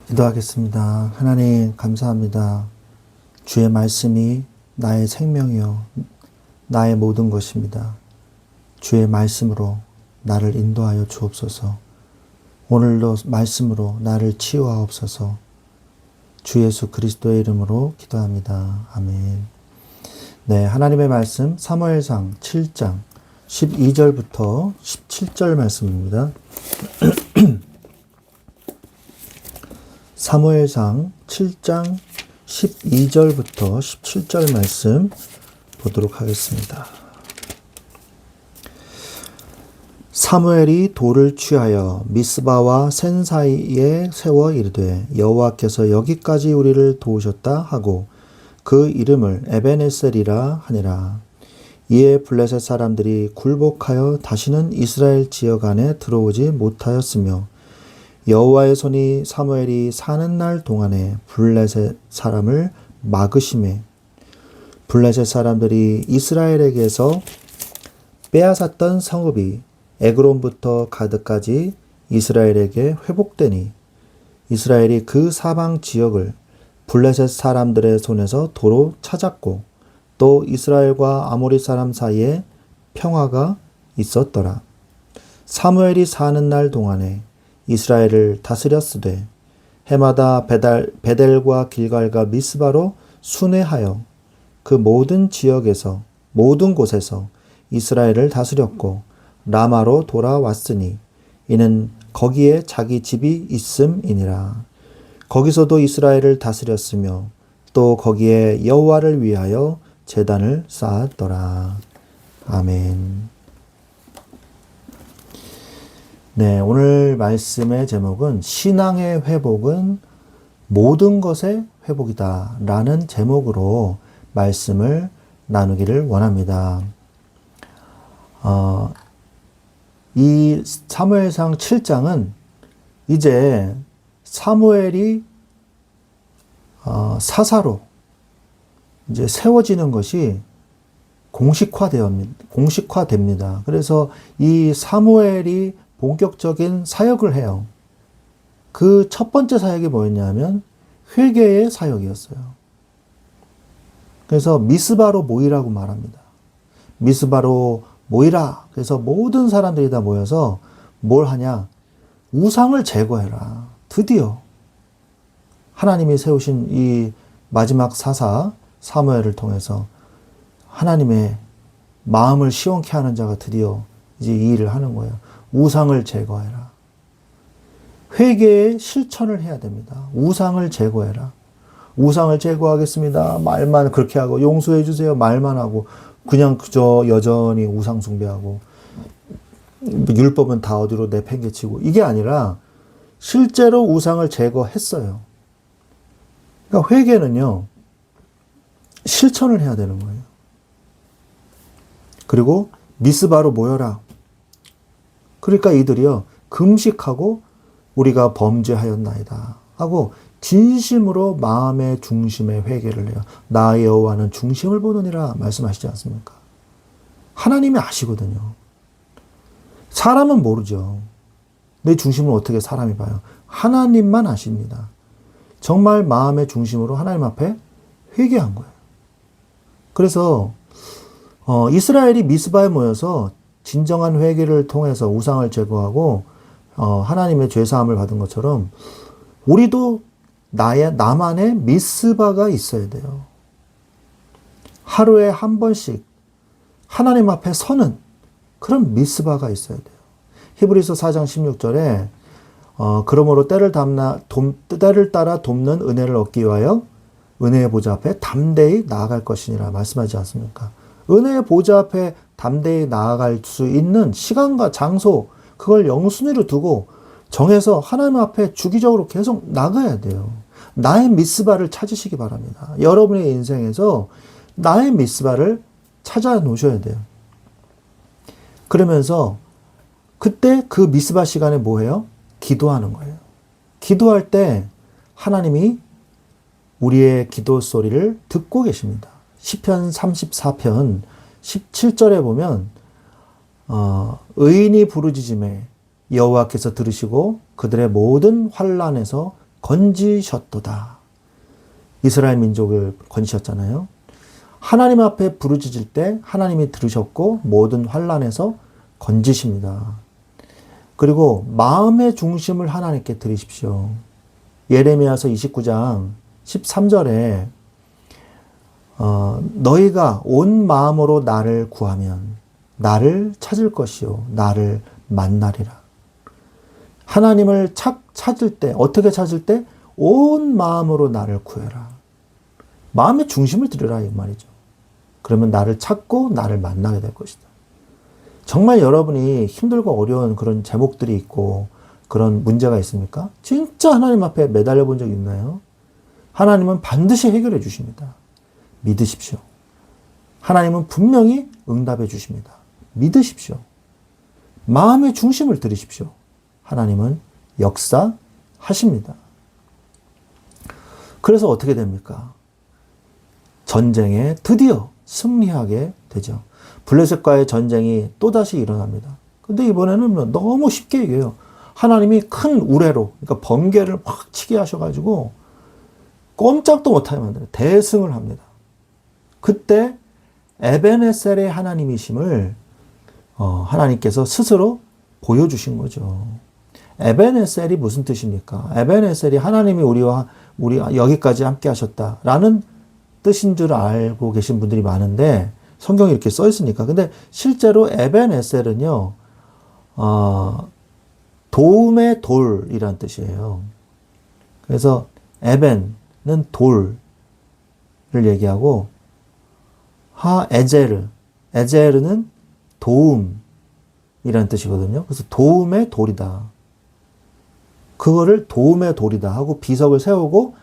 기도하겠습니다. 하나님 감사합니다. 주의 말씀이 나의 생명이요 나의 모든 것입니다. 주의 말씀으로 나를 인도하여 주옵소서. 오늘도 말씀으로 나를 치유하옵소서. 주 예수 그리스도의 이름으로 기도합니다. 아멘. 네, 하나님의 말씀 사무엘상 7장 12절부터 17절 말씀입니다. 사무엘상 7장 12절부터 17절 말씀 보도록 하겠습니다. 사무엘이 돌을 취하여 미스바와 센 사이에 세워 이르되 여호와께서 여기까지 우리를 도우셨다 하고 그 이름을 에베네셀이라 하니라. 이에 블레셋 사람들이 굴복하여 다시는 이스라엘 지역 안에 들어오지 못하였으며 여호와의 손이 사무엘이 사는 날 동안에 블레셋 사람을 막으심에 블레셋 사람들이 이스라엘에게서 빼앗았던 성읍이 에그론부터 가드까지 이스라엘에게 회복되니 이스라엘이 그 사방 지역을 블레셋 사람들의 손에서 도로 찾았고 또 이스라엘과 아모리 사람 사이에 평화가 있었더라. 사무엘이 사는 날 동안에 이스라엘을 다스렸으되 해마다 베델과 길갈과 미스바로 순회하여 그 모든 지역에서 모든 곳에서 이스라엘을 다스렸고 라마로 돌아왔으니 이는 거기에 자기 집이 있음이니라. 거기서도 이스라엘을 다스렸으며 또 거기에 여호와를 위하여 제단을 쌓았더라. 아멘. 네, 오늘 말씀의 제목은 신앙의 회복은 모든 것의 회복이다 라는 제목으로 말씀을 나누기를 원합니다. 이 사무엘상 7장은 이제 사무엘이 사사로 이제 세워지는 것이 공식화됩니다. 그래서 이 사무엘이 본격적인 사역을 해요. 그 첫 번째 사역이 뭐였냐면 회개의 사역이었어요. 그래서 미스바로 모이라고 말합니다. 미스바로 모이라. 그래서 모든 사람들이 다 모여서 뭘 하냐? 우상을 제거해라. 드디어 하나님이 세우신 이 마지막 사사 사무엘을 통해서 하나님의 마음을 시원케 하는 자가 드디어 이제 이 일을 하는 거예요. 우상을 제거해라. 회개의 실천을 해야 됩니다. 우상을 제거해라. 우상을 제거하겠습니다. 말만 그렇게 하고 용서해 주세요. 말만 하고 그냥 그저 여전히 우상 숭배하고 율법은 다 어디로 내팽개치고 이게 아니라 실제로 우상을 제거했어요. 그러니까 회개는요. 실천을 해야 되는 거예요. 그리고 미스바로 모여라. 그러니까 이들이요. 금식하고 우리가 범죄하였나이다 하고 진심으로 마음의 중심에 회개를 해요. 나 여호와는 중심을 보느니라 말씀하시지 않습니까? 하나님이 아시거든요. 사람은 모르죠. 내 중심을 어떻게 사람이 봐요? 하나님만 아십니다. 정말 마음의 중심으로 하나님 앞에 회개한 거예요. 그래서 이스라엘이 미스바에 모여서 진정한 회개를 통해서 우상을 제거하고 하나님의 죄사함을 받은 것처럼 우리도 나만의 미스바가 있어야 돼요. 하루에 한 번씩 하나님 앞에 서는 그런 미스바가 있어야 돼요. 히브리서 4장 16절에 그러므로 때를 따라 돕는 은혜를 얻기 위하여 은혜의 보좌 앞에 담대히 나아갈 것이니라 말씀하지 않습니까? 은혜의 보좌 앞에 담대히 나아갈 수 있는 시간과 장소 그걸 영순위로 두고 정해서 하나님 앞에 주기적으로 계속 나가야 돼요. 나의 미스바를 찾으시기 바랍니다. 여러분의 인생에서 나의 미스바를 찾아 놓으셔야 돼요. 그러면서 그때 그 미스바 시간에 뭐 해요? 기도하는 거예요. 기도할 때 하나님이 우리의 기도 소리를 듣고 계십니다. 시편 34편 17절에 보면 의인이 부르짖음에 여호와께서 들으시고 그들의 모든 환난에서 건지셨도다. 이스라엘 민족을 건지셨잖아요. 하나님 앞에 부르짖을 때 하나님이 들으셨고 모든 환난에서 건지십니다. 그리고 마음의 중심을 하나님께 드리십시오. 예레미야서 29장 13절에 너희가 온 마음으로 나를 구하면 나를 찾을 것이요 나를 만나리라. 하나님을 찾을 때 어떻게 찾을 때? 온 마음으로 나를 구해라. 마음의 중심을 들여라 이 말이죠. 그러면 나를 찾고 나를 만나게 될 것이다. 정말 여러분이 힘들고 어려운 그런 제목들이 있고 그런 문제가 있습니까? 진짜 하나님 앞에 매달려 본 적 있나요? 하나님은 반드시 해결해 주십니다. 믿으십시오. 하나님은 분명히 응답해 주십니다. 믿으십시오. 마음의 중심을 들이십시오. 하나님은 역사하십니다. 그래서 어떻게 됩니까? 전쟁에 드디어 승리하게 되죠. 블레셋과의 전쟁이 또다시 일어납니다. 근데 이번에는 너무 쉽게 얘기해요. 하나님이 큰 우레로, 그러니까 번개를 막 치게 하셔가지고 꼼짝도 못하게 만들어요. 대승을 합니다. 그때 에벤에셀의 하나님이심을 하나님께서 스스로 보여주신 거죠. 에벤에셀이 무슨 뜻입니까? 에벤에셀이 하나님이 우리 여기까지 함께 하셨다라는 뜻인 줄 알고 계신 분들이 많은데 성경에 이렇게 써 있으니까. 근데 실제로 에벤에셀은요, 도움의 돌이란 뜻이에요. 그래서 에벤은 돌을 얘기하고 에제르는 도움이란 뜻이거든요. 그래서 도움의 돌이다. 그거를 도움의 돌이다 하고 비석을 세우고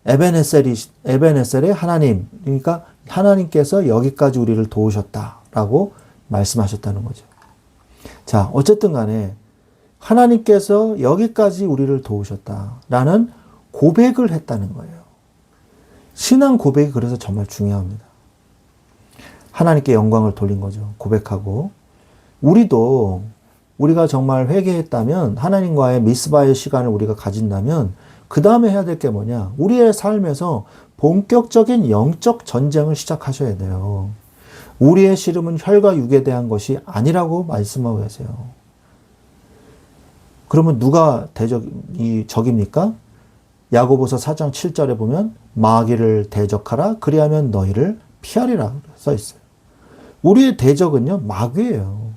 에벤에셀의 하나님, 그러니까 하나님께서 여기까지 우리를 도우셨다라고 말씀하셨다는 거죠. 자, 어쨌든 간에 하나님께서 여기까지 우리를 도우셨다라는 고백을 했다는 거예요. 신앙 고백이 그래서 정말 중요합니다. 하나님께 영광을 돌린 거죠. 고백하고. 우리가 정말 회개했다면, 하나님과의 미스바의 시간을 우리가 가진다면 그 다음에 해야 될 게 뭐냐? 우리의 삶에서 본격적인 영적 전쟁을 시작하셔야 돼요. 우리의 씨름은 혈과 육에 대한 것이 아니라고 말씀하고 계세요. 그러면 누가 적입니까? 야고보서 4장 7절에 보면 마귀를 대적하라 그리하면 너희를 피하리라 써 있어요. 우리의 대적은요, 마귀예요.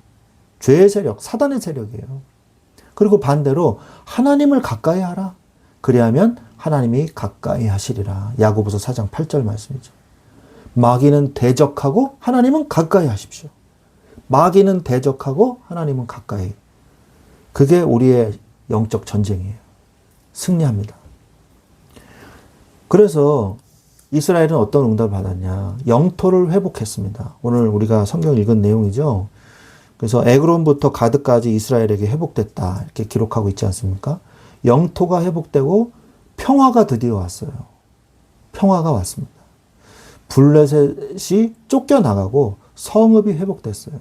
죄의 세력, 사단의 세력이에요. 그리고 반대로 하나님을 가까이 하라. 그리하면 하나님이 가까이 하시리라. 야고보서 4장 8절 말씀이죠. 마귀는 대적하고 하나님은 가까이 하십시오. 마귀는 대적하고 하나님은 가까이. 그게 우리의 영적 전쟁이에요. 승리합니다. 그래서 이스라엘은 어떤 응답을 받았냐? 영토를 회복했습니다. 오늘 우리가 성경 읽은 내용이죠. 그래서 에그론부터 가드까지 이스라엘에게 회복됐다 이렇게 기록하고 있지 않습니까? 영토가 회복되고 평화가 드디어 왔어요. 평화가 왔습니다. 블레셋이 쫓겨나가고 성읍이 회복됐어요.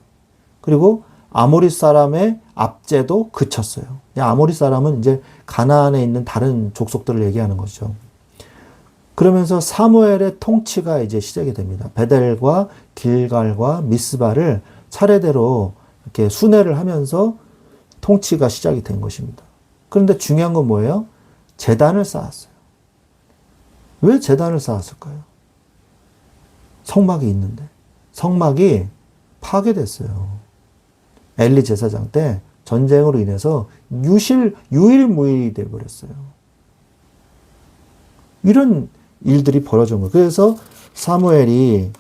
그리고 아모리 사람의 압제도 그쳤어요. 아모리 사람은 이제 가나안에 있는 다른 족속들을 얘기하는 거죠. 그러면서 사무엘의 통치가 이제 시작이 됩니다. 베델과 길갈과 미스바를 차례대로 이렇게 순회를 하면서 통치가 시작이 된 것입니다. 그런데 중요한 건 뭐예요? 제단을 쌓았어요. 왜 제단을 쌓았을까요? 성막이 있는데. 성막이 파괴됐어요. 엘리 제사장 때 전쟁으로 인해서 유일무이히 되어버렸어요. 이런 일들이 벌어진 거예요. 그래서 사무엘이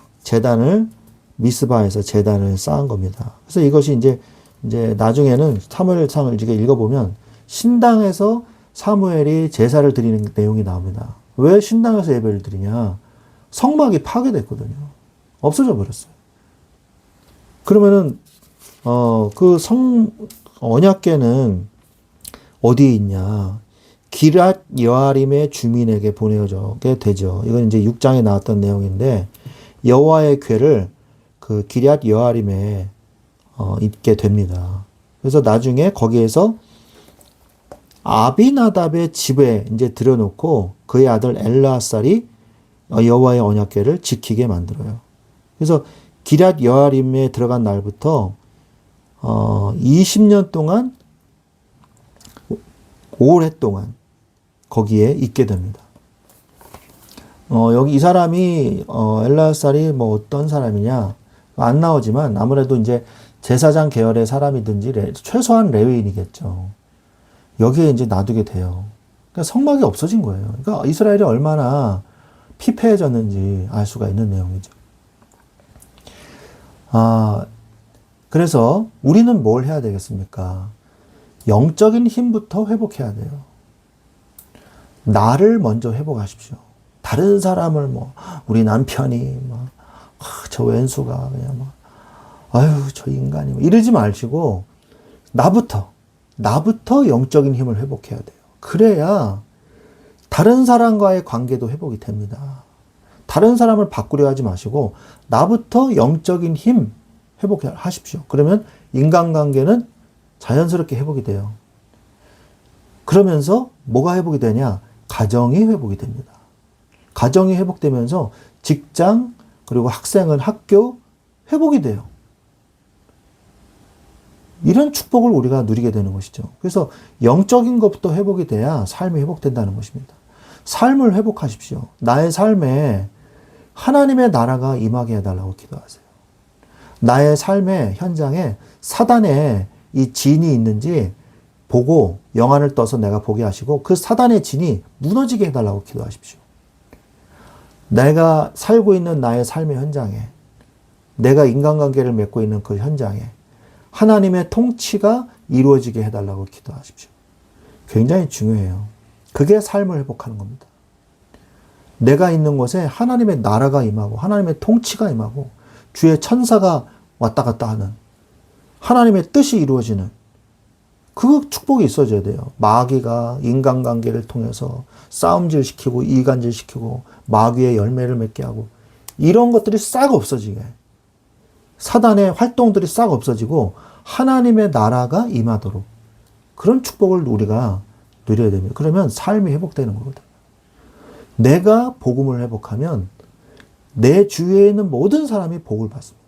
미스바에서 제단을 쌓은 겁니다. 그래서 이것이 이제 나중에는 사무엘상을 읽어보면 신당에서 사무엘이 제사를 드리는 내용이 나옵니다. 왜 신당에서 예배를 드리냐? 성막이 파괴됐거든요. 없어져 버렸어요. 그러면은 그 언약궤는 어디에 있냐? 기랏 여아림의 주민에게 보내어지게 되죠. 이건 이제 6장에 나왔던 내용인데 여호와의 궤를 그 기럇 여아림에 입게 됩니다. 그래서 나중에 거기에서 아비나답의 집에 이제 들여놓고 그의 아들 엘르아살이 여호와의 언약궤를 지키게 만들어요. 그래서 기럇 여아림에 들어간 날부터 20년 동안 오랫동안 거기에 있게 됩니다. 여기 이 사람이 엘르아살이 뭐 어떤 사람이냐 안 나오지만 아무래도 이제 제사장 계열의 사람이든지 최소한 레위인이겠죠. 여기에 이제 놔두게 돼요. 그러니까 성막이 없어진 거예요. 그러니까 이스라엘이 얼마나 피폐해졌는지 알 수가 있는 내용이죠. 그래서 우리는 뭘 해야 되겠습니까? 영적인 힘부터 회복해야 돼요. 나를 먼저 회복하십시오. 다른 사람을 우리 남편이 저 왼수가 그냥 아유 저 인간이 이러지 마시고 나부터 영적인 힘을 회복해야 돼요. 그래야 다른 사람과의 관계도 회복이 됩니다. 다른 사람을 바꾸려 하지 마시고 나부터 영적인 힘 회복하십시오. 그러면 인간관계는 자연스럽게 회복이 돼요. 그러면서 뭐가 회복이 되냐? 가정이 회복이 됩니다. 가정이 회복되면서 직장 그리고 학생은 학교 회복이 돼요. 이런 축복을 우리가 누리게 되는 것이죠. 그래서 영적인 것부터 회복이 돼야 삶이 회복된다는 것입니다. 삶을 회복하십시오. 나의 삶에 하나님의 나라가 임하게 해달라고 기도하세요. 나의 삶의 현장에 사단의 이 진이 있는지 보고 영안을 떠서 내가 보게 하시고 그 사단의 진이 무너지게 해달라고 기도하십시오. 내가 살고 있는 나의 삶의 현장에 내가 인간관계를 맺고 있는 그 현장에 하나님의 통치가 이루어지게 해달라고 기도하십시오. 굉장히 중요해요. 그게 삶을 회복하는 겁니다. 내가 있는 곳에 하나님의 나라가 임하고 하나님의 통치가 임하고 주의 천사가 왔다 갔다 하는 하나님의 뜻이 이루어지는 그 축복이 있어져야 돼요. 마귀가 인간관계를 통해서 싸움질시키고 이간질시키고 마귀의 열매를 맺게 하고 이런 것들이 싹 없어지게 사단의 활동들이 싹 없어지고 하나님의 나라가 임하도록 그런 축복을 우리가 누려야 됩니다. 그러면 삶이 회복되는 거거든요. 내가 복음을 회복하면 내 주위에 있는 모든 사람이 복을 받습니다.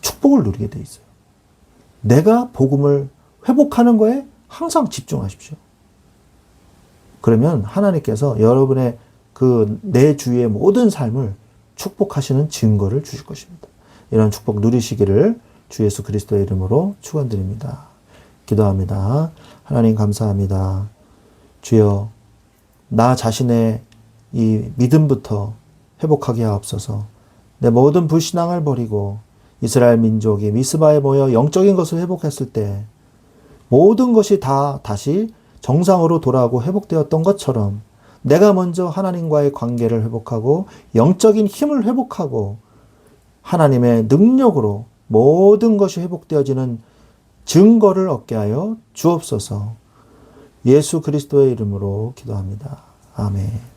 축복을 누리게 돼 있어요. 내가 복음을 회복하는 거에 항상 집중하십시오. 그러면 하나님께서 여러분의 그 내 주위의 모든 삶을 축복하시는 증거를 주실 것입니다. 이런 축복 누리시기를 주 예수 그리스도의 이름으로 축원드립니다. 기도합니다. 하나님 감사합니다. 주여 나 자신의 이 믿음부터 회복하게 하옵소서. 내 모든 불신앙을 버리고 이스라엘 민족이 미스바에 모여 영적인 것을 회복했을 때 모든 것이 다 다시 정상으로 돌아오고 회복되었던 것처럼 내가 먼저 하나님과의 관계를 회복하고 영적인 힘을 회복하고 하나님의 능력으로 모든 것이 회복되어지는 증거를 얻게 하여 주옵소서. 예수 그리스도의 이름으로 기도합니다. 아멘.